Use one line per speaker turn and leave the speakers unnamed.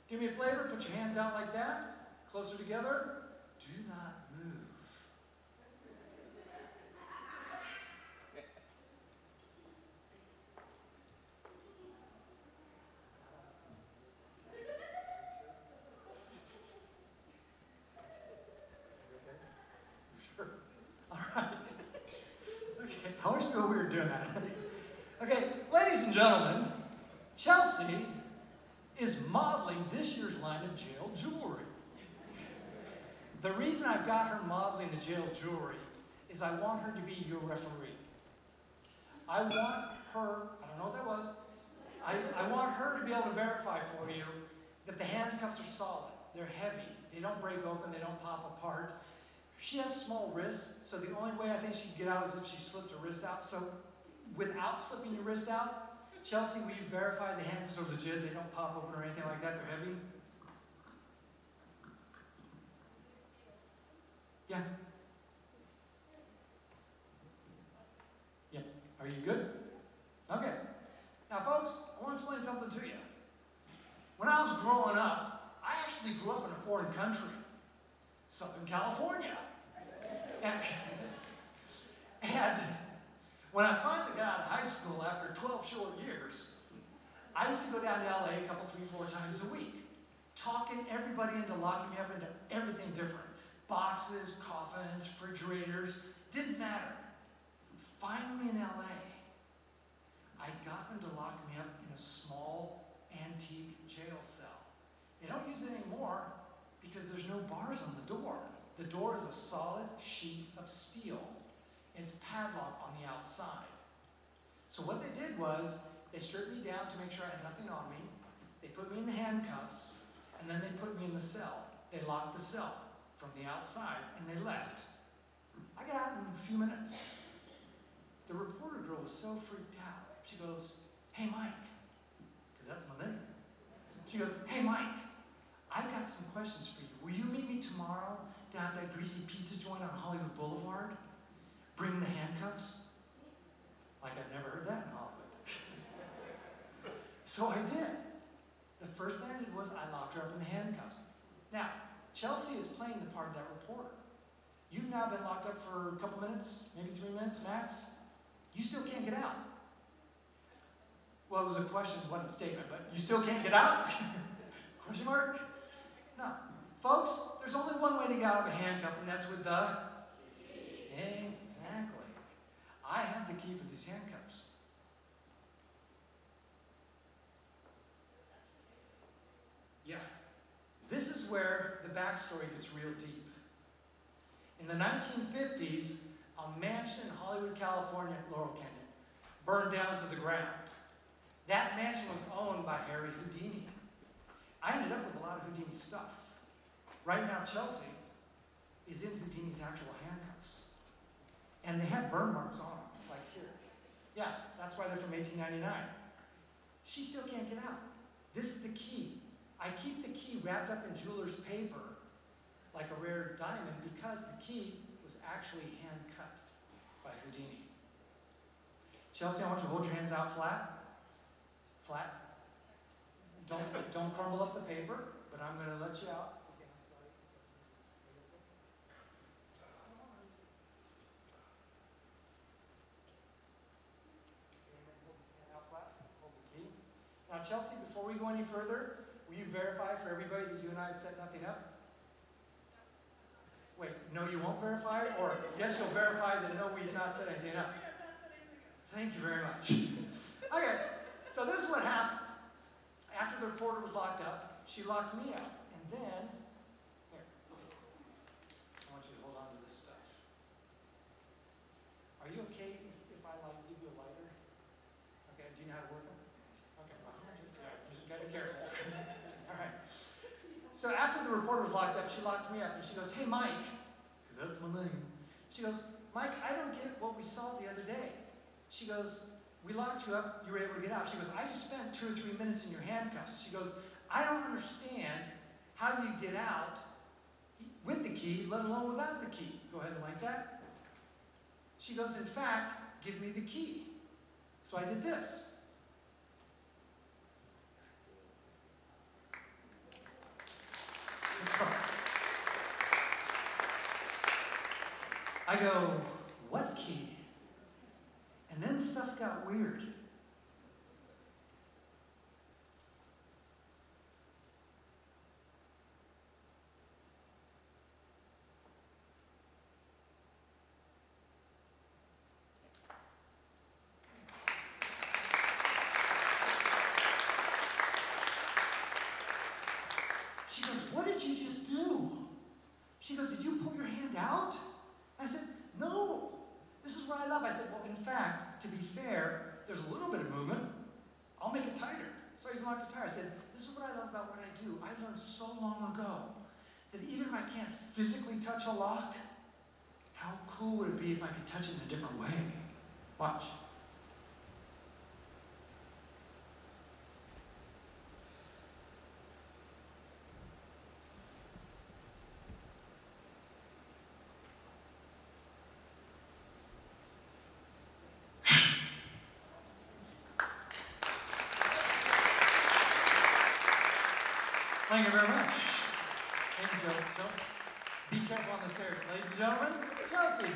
Do me a favor, put your hands out like that, closer together. Do not move. Sure. All right. Okay, I always feel weird doing that. Okay, ladies and gentlemen, Chelsea is modeling this year's line of jail jewelry. The reason I've got her modeling the jail jewelry is I want her to be your referee. I want her, I don't know what that was, I want her to be able to verify for you that the handcuffs are solid, they're heavy, they don't break open, they don't pop apart. She has small wrists, so the only way I think she'd get out is if she slipped her wrist out. So without slipping your wrist out, Chelsea, will you verify the handcuffs are legit, they don't pop open or anything like that, they're heavy? Yeah. Yep. Are you good? Okay. Now, folks, I want to explain something to you. When I was growing up, I actually grew up in a foreign country, Southern California. And when I finally got out of high school after 12 short years, I used to go down to LA a couple, 3, 4 times a week, talking everybody into locking me up into everything different. Boxes, coffins, refrigerators, didn't matter. Finally in LA, I got them to lock me up in a small antique jail cell. They don't use it anymore because there's no bars on the door. The door is a solid sheet of steel. It's padlocked on the outside. So what they did was, they stripped me down to make sure I had nothing on me. They put me in the handcuffs, and then they put me in the cell. They locked the cell from the outside, and they left. I got out in a few minutes. The reporter girl was so freaked out. She goes, "Hey, Mike," because that's my name. She goes, "Hey, Mike, I've got some questions for you. Will you meet me tomorrow down at that greasy pizza joint on Hollywood Boulevard? Bring the handcuffs." Like I've never heard that in Hollywood. So I did. The first thing I did was I locked her up in the handcuffs. Now, Chelsea is playing the part of that reporter. You've now been locked up for a couple minutes, maybe 3 minutes max. You still can't get out. Well, it was a question, it wasn't a statement, but you still can't get out? Question mark? No. Folks, there's only one way to get out of a handcuff, and that's with the key. Exactly. I have the key for these handcuffs. Yeah. This is where the backstory gets real deep. In the 1950s, a mansion in Hollywood, California, Laurel Canyon, burned down to the ground. That mansion was owned by Harry Houdini. I ended up with a lot of Houdini stuff. Right now, Chelsea is in Houdini's actual handcuffs. And they have burn marks on them, like here. Yeah, that's why they're from 1899. She still can't get out. This is the key. I keep the key wrapped up in jeweler's paper, like a rare diamond, because the key was actually hand cut by Houdini. Chelsea, I want you to hold your hands out flat. Flat. Don't crumble up the paper, but I'm going to let you out. Okay, I'm sorry. And then hold this hand out flat. Hold the key. Now, Chelsea, before we go any further, will you verify for everybody that you and I have set nothing up? Wait, no, you won't verify? Or yes, you'll verify that no, we have not set anything up. Thank you very much. Okay, so this is what happened. After the reporter was locked up, she locked me up. And then, here, I want you to hold on to this stuff. Are you okay if I like give you a lighter? Okay, do you know how to work them? Okay, well, you just gotta be careful. All right. So after the reporter was locked up, she locked me up and she goes, "Hey, Mike," because that's my name. She goes, "Mike, I don't get what we saw the other day." She goes, "We locked you up, you were able to get out." She goes, "I just spent 2 or 3 minutes in your handcuffs." She goes, "I don't understand how you get out with the key, let alone without the key." Go ahead and like that. She goes, "In fact, give me the key." So I did this. I go, what key? And then stuff got weird. She goes, what did you just do? She goes, did you pull your hand out? I said, no. This is what I love. I said, well, in fact, to be fair, there's a little bit of movement. I'll make it tighter. So I locked it tighter. I said, this is what I love about what I do. I learned so long ago that even if I can't physically touch a lock, how cool would it be if I could touch it in a different way? Watch. Thank you very much. Thank you, Chelsea. Be careful on the stairs. Ladies and gentlemen, Chelsea.